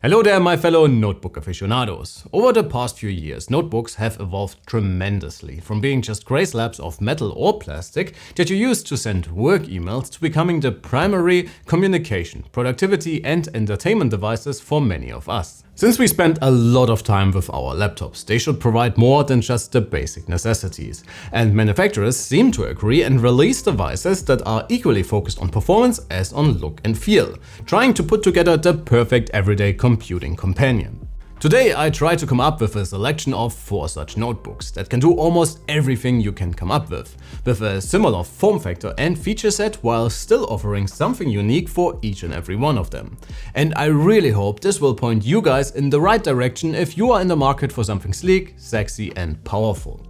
Hello there, my fellow notebook aficionados. Over the past few years, notebooks have evolved tremendously, from being just gray slabs of metal or plastic that you use to send work emails to becoming the primary communication, productivity and entertainment devices for many of us. Since we spend a lot of time with our laptops, they should provide more than just the basic necessities. And manufacturers seem to agree and release devices that are equally focused on performance as on look and feel, trying to put together the perfect everyday computing companion. Today I try to come up with a selection of 4 such notebooks that can do almost everything you can come up with a similar form factor and feature set while still offering something unique for each and every one of them. And I really hope this will point you guys in the right direction if you are in the market for something sleek, sexy and powerful.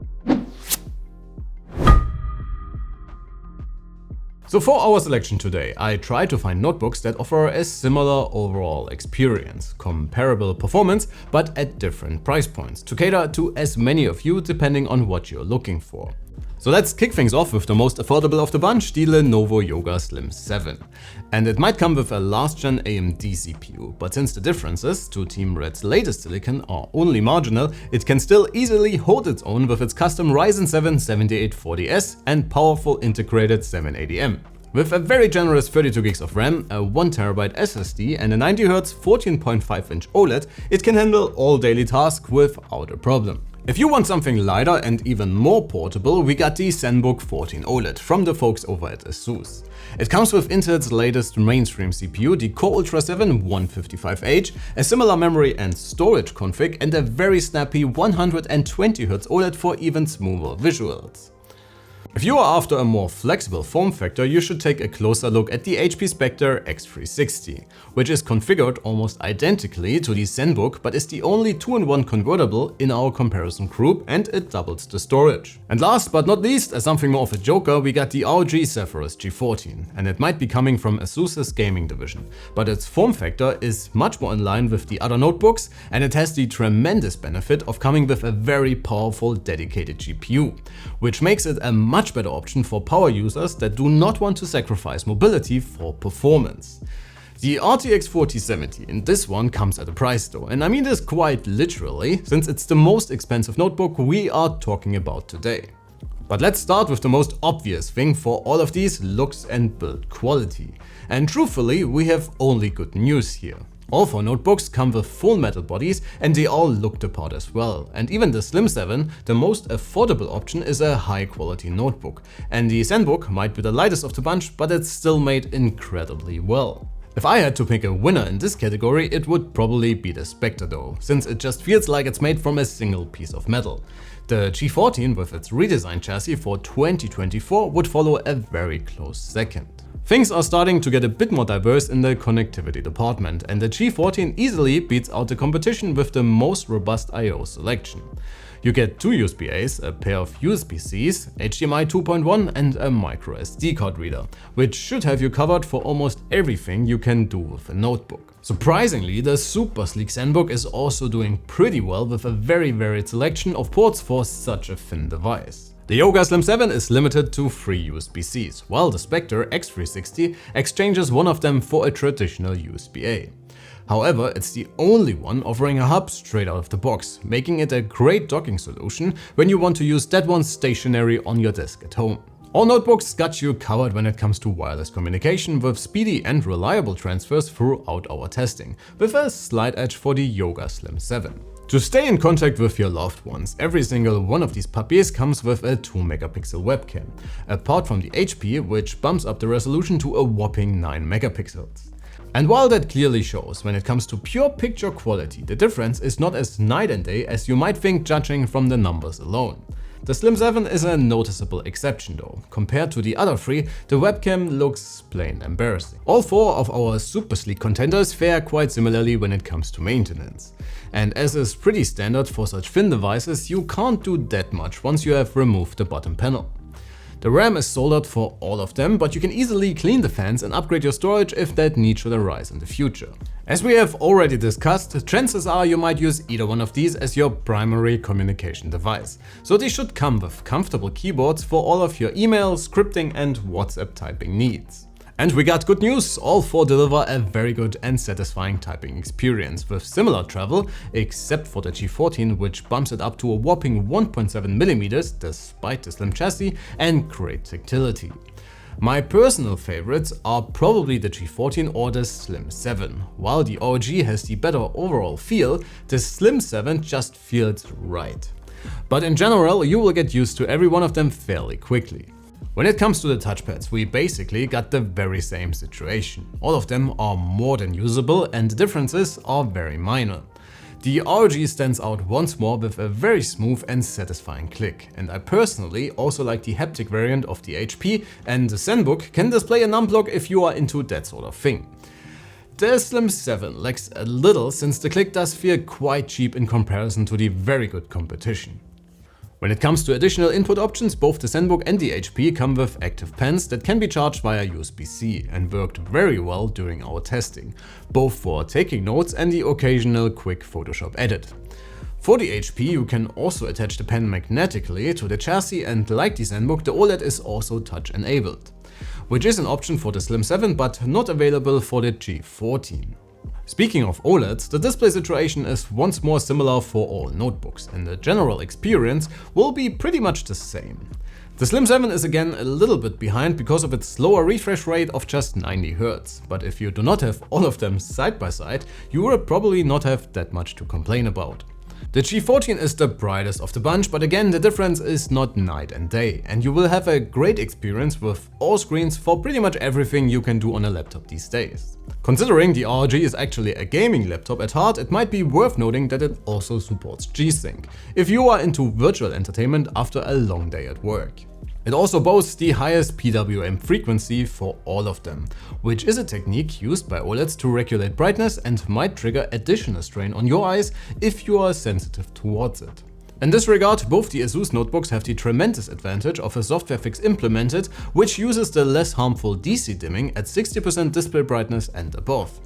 So for our selection today, I try to find notebooks that offer a similar overall experience, comparable performance, but at different price points to cater to as many of you depending on what you're looking for. So let's kick things off with the most affordable of the bunch, the Lenovo Yoga Slim 7. And it might come with a last-gen AMD CPU, but since the differences to Team Red's latest silicon are only marginal, it can still easily hold its own with its custom Ryzen 7 7840S and powerful integrated 780M. With a very generous 32 gigs of RAM, a 1TB SSD and a 90Hz 14.5-inch OLED, it can handle all daily tasks without a problem. If you want something lighter and even more portable, we got the Zenbook 14 OLED from the folks over at Asus. It comes with Intel's latest mainstream CPU, the Core Ultra 7 155H, a similar memory and storage config, and a very snappy 120Hz OLED for even smoother visuals. If you are after a more flexible form factor, you should take a closer look at the HP Spectre X360, which is configured almost identically to the Zenbook but is the only 2-in-1 convertible in our comparison group, and it doubles the storage. And last but not least, as something more of a joker, we got the ROG Zephyrus G14, and it might be coming from Asus's gaming division, but its form factor is much more in line with the other notebooks, and it has the tremendous benefit of coming with a very powerful dedicated GPU, which makes it a much better option for power users that do not want to sacrifice mobility for performance. The RTX 4070 in this one comes at a price though, and I mean this quite literally, since it's the most expensive notebook we are talking about today. But let's start with the most obvious thing for all of these: looks and build quality. And truthfully, we have only good news here. All 4 notebooks come with full metal bodies and they all look the part as well. And even the Slim 7, the most affordable option, is a high quality notebook. And the Zenbook might be the lightest of the bunch, but it's still made incredibly well. If I had to pick a winner in this category, it would probably be the Spectre though, since it just feels like it's made from a single piece of metal. The G14 with its redesigned chassis for 2024 would follow a very close second. Things are starting to get a bit more diverse in the connectivity department, and the G14 easily beats out the competition with the most robust I/O selection. You get 2 USB-As, a pair of USB-Cs, HDMI 2.1 and a micro SD card reader, which should have you covered for almost everything you can do with a notebook. Surprisingly, the super sleek Zenbook is also doing pretty well with a very varied selection of ports for such a thin device. The Yoga Slim 7 is limited to 3 USB-Cs, while the Spectre X360 exchanges one of them for a traditional USB-A. However, it's the only one offering a hub straight out of the box, making it a great docking solution when you want to use that one stationary on your desk at home. All notebooks got you covered when it comes to wireless communication, with speedy and reliable transfers throughout our testing, with a slight edge for the Yoga Slim 7. To stay in contact with your loved ones, every single one of these puppies comes with a 2-megapixel webcam, apart from the HP, which bumps up the resolution to a whopping 9 megapixels. And while that clearly shows when it comes to pure picture quality, the difference is not as night and day as you might think judging from the numbers alone. The Slim 7 is a noticeable exception though. Compared to the other 3, the webcam looks plain embarrassing. All 4 of our super sleek contenders fare quite similarly when it comes to maintenance. And as is pretty standard for such thin devices, you can't do that much once you have removed the bottom panel. The RAM is soldered for all of them, but you can easily clean the fans and upgrade your storage if that need should arise in the future. As we have already discussed, chances are you might use either one of these as your primary communication device, so they should come with comfortable keyboards for all of your email, scripting and WhatsApp typing needs. And we got good news, all four deliver a very good and satisfying typing experience with similar travel, except for the G14, which bumps it up to a whopping 1.7mm despite the slim chassis and great tactility. My personal favorites are probably the G14 or the Slim 7. While the ROG has the better overall feel, the Slim 7 just feels right. But in general, you will get used to every one of them fairly quickly. When it comes to the touchpads, we basically got the very same situation. All of them are more than usable and the differences are very minor. The ROG stands out once more with a very smooth and satisfying click, and I personally also like the haptic variant of the HP, and the Zenbook can display a numblock if you are into that sort of thing. The Slim 7 lags a little since the click does feel quite cheap in comparison to the very good competition. When it comes to additional input options, both the Zenbook and the HP come with active pens that can be charged via USB-C and worked very well during our testing, both for taking notes and the occasional quick Photoshop edit. For the HP, you can also attach the pen magnetically to the chassis, and like the Zenbook, the OLED is also touch enabled, which is an option for the Slim 7 but not available for the G14. Speaking of OLEDs, the display situation is once more similar for all notebooks, and the general experience will be pretty much the same. The Slim 7 is again a little bit behind because of its slower refresh rate of just 90Hz, but if you do not have all of them side by side, you will probably not have that much to complain about. The G14 is the brightest of the bunch, but again the difference is not night and day, and you will have a great experience with all screens for pretty much everything you can do on a laptop these days. Considering the ROG is actually a gaming laptop at heart, it might be worth noting that it also supports G-Sync, if you are into virtual entertainment after a long day at work. It also boasts the highest PWM frequency for all of them, which is a technique used by OLEDs to regulate brightness and might trigger additional strain on your eyes if you are sensitive towards it. In this regard, both the Asus notebooks have the tremendous advantage of a software fix implemented, which uses the less harmful DC dimming at 60% display brightness and above,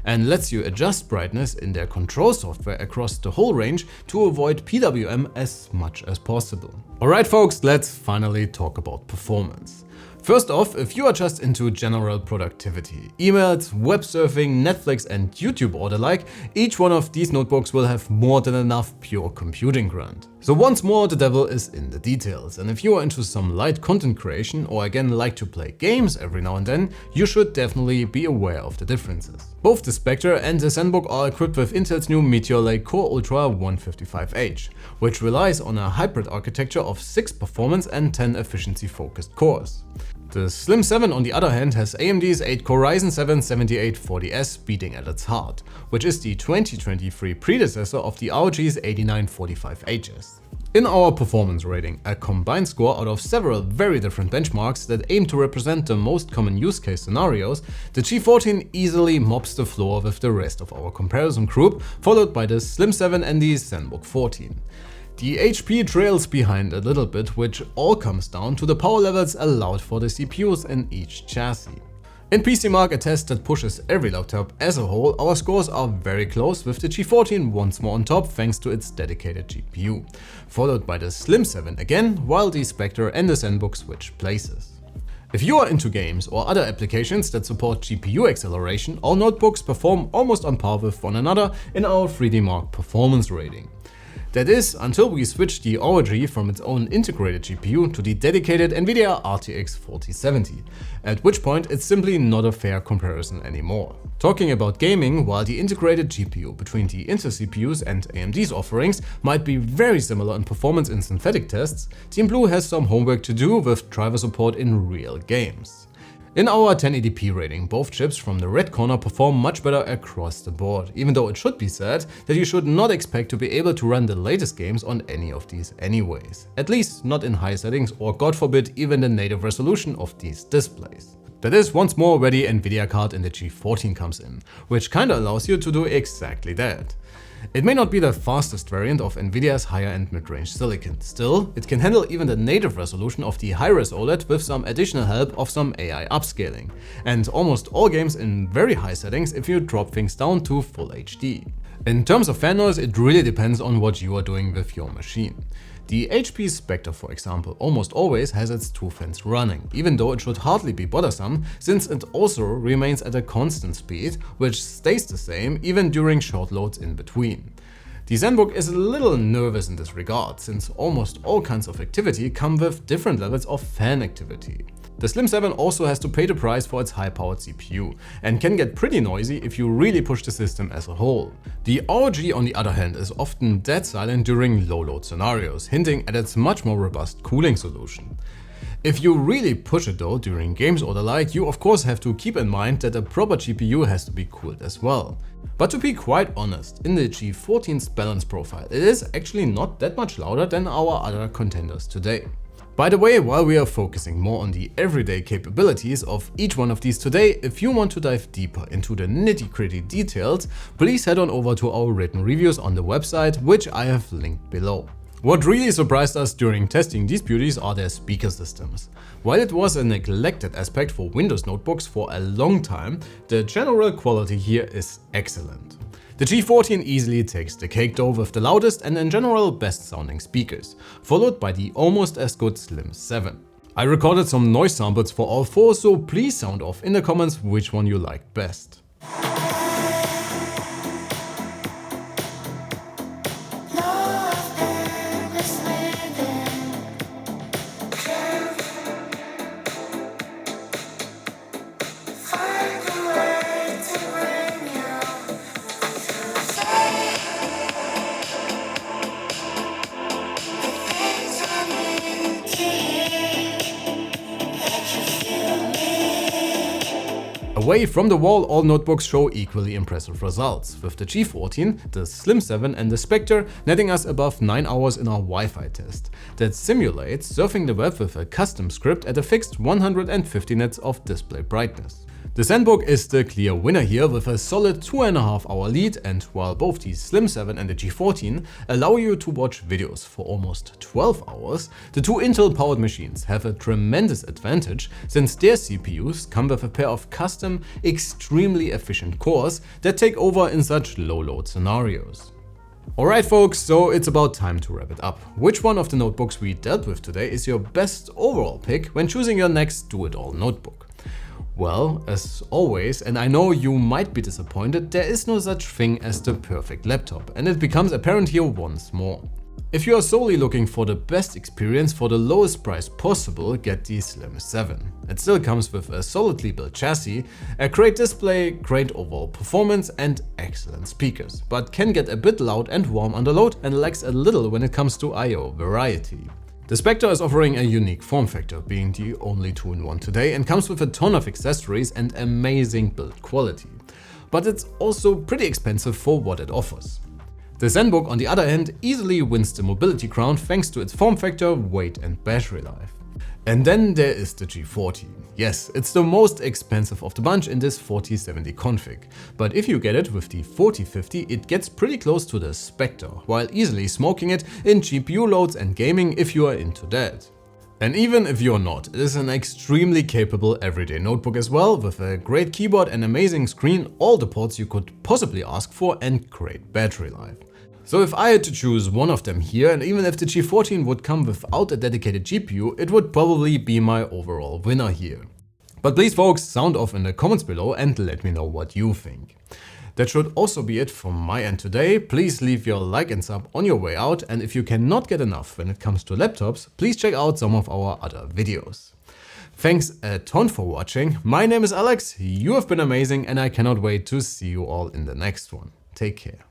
and lets you adjust brightness in their control software across the whole range to avoid PWM as much as possible. Alright folks, let's finally talk about performance. First off, if you are just into general productivity, emails, web surfing, Netflix and YouTube or the like, each one of these notebooks will have more than enough pure computing grunt. So once more, the devil is in the details, and if you are into some light content creation or again like to play games every now and then, you should definitely be aware of the differences. Both the Spectre and the Zenbook are equipped with Intel's new Meteor Lake Core Ultra 155H, which relies on a hybrid architecture of 6 performance and 10 efficiency-focused cores. The Slim 7 on the other hand has AMD's 8-core Ryzen 7 7840S beating at its heart, which is the 2023 predecessor of the ROG's 8945HS. In our performance rating, a combined score out of several very different benchmarks that aim to represent the most common use case scenarios, the G14 easily mops the floor with the rest of our comparison group, followed by the Slim 7 and the Zenbook 14. The HP trails behind a little bit, which all comes down to the power levels allowed for the CPUs in each chassis. In PCMark, a test that pushes every laptop as a whole, our scores are very close, with the G14 once more on top thanks to its dedicated GPU, followed by the Slim 7 again, while the Spectre and the Zenbook switch places. If you are into games or other applications that support GPU acceleration, our notebooks perform almost on par with one another in our 3DMark performance rating. That is, until we switch the ROG from its own integrated GPU to the dedicated NVIDIA RTX 4070, at which point it's simply not a fair comparison anymore. Talking about gaming, while the integrated GPU between the Intel CPUs and AMD's offerings might be very similar in performance in synthetic tests, Team Blue has some homework to do with driver support in real games. In our 1080p rating, both chips from the red corner perform much better across the board, even though it should be said that you should not expect to be able to run the latest games on any of these anyways. At least not in high settings or, God forbid, even the native resolution of these displays. That is once more where the NVIDIA card in the G14 comes in, which kinda allows you to do exactly that. It may not be the fastest variant of NVIDIA's higher-end mid-range silicon. Still, it can handle even the native resolution of the high-res OLED with some additional help of some AI upscaling, and almost all games in very high settings if you drop things down to Full HD. In terms of fan noise, it really depends on what you are doing with your machine. The HP Spectre, for example, almost always has its 2 fans running, even though it should hardly be bothersome, since it also remains at a constant speed, which stays the same even during short loads in between. The Zenbook is a little nervous in this regard, since almost all kinds of activity come with different levels of fan activity. The Slim 7 also has to pay the price for its high-powered CPU, and can get pretty noisy if you really push the system as a whole. The ROG, on the other hand, is often dead silent during low-load scenarios, hinting at its much more robust cooling solution. If you really push it though during games or the like, you of course have to keep in mind that a proper GPU has to be cooled as well. But to be quite honest, in the G14's balance profile, it is actually not that much louder than our other contenders today. By the way, while we are focusing more on the everyday capabilities of each one of these today, if you want to dive deeper into the nitty-gritty details, please head on over to our written reviews on the website, which I have linked below. What really surprised us during testing these beauties are their speaker systems. While it was a neglected aspect for Windows notebooks for a long time, the general quality here is excellent. The G14 easily takes the cake though with the loudest and in general best sounding speakers, followed by the almost as good Slim 7. I recorded some noise samples for all 4, so please sound off in the comments which one you liked best. Away from the wall, all notebooks show equally impressive results, with the G14, the Slim 7 and the Spectre netting us above 9 hours in our Wi-Fi test that simulates surfing the web with a custom script at a fixed 150 nits of display brightness. The Zenbook is the clear winner here with a solid 2.5 hour lead, and while both the Slim 7 and the G14 allow you to watch videos for almost 12 hours, the two Intel powered machines have a tremendous advantage since their CPUs come with a pair of custom, extremely efficient cores that take over in such low load scenarios. Alright folks, so it's about time to wrap it up. Which one of the notebooks we dealt with today is your best overall pick when choosing your next do-it-all notebook? Well, as always, and I know you might be disappointed, there is no such thing as the perfect laptop, and it becomes apparent here once more. If you are solely looking for the best experience for the lowest price possible, get the Slim 7. It still comes with a solidly built chassis, a great display, great overall performance and excellent speakers, but can get a bit loud and warm under load and lacks a little when it comes to I/O variety. The Spectre is offering a unique form factor, being the only 2-in-1 today, and comes with a ton of accessories and amazing build quality. But it's also pretty expensive for what it offers. The Zenbook, on the other hand, easily wins the mobility crown thanks to its form factor, weight and battery life. And then there is the G14. Yes, it's the most expensive of the bunch in this 4070 config, but if you get it with the 4050, it gets pretty close to the Spectre, while easily smoking it in GPU loads and gaming if you are into that. And even if you're not, it is an extremely capable everyday notebook as well, with a great keyboard and amazing screen, all the ports you could possibly ask for and great battery life. So if I had to choose one of them here, and even if the G14 would come without a dedicated GPU, it would probably be my overall winner here. But please folks, sound off in the comments below and let me know what you think. That should also be it from my end today. Please leave your like and sub on your way out, and if you cannot get enough when it comes to laptops, please check out some of our other videos. Thanks a ton for watching. My name is Alex, you have been amazing, and I cannot wait to see you all in the next one. Take care.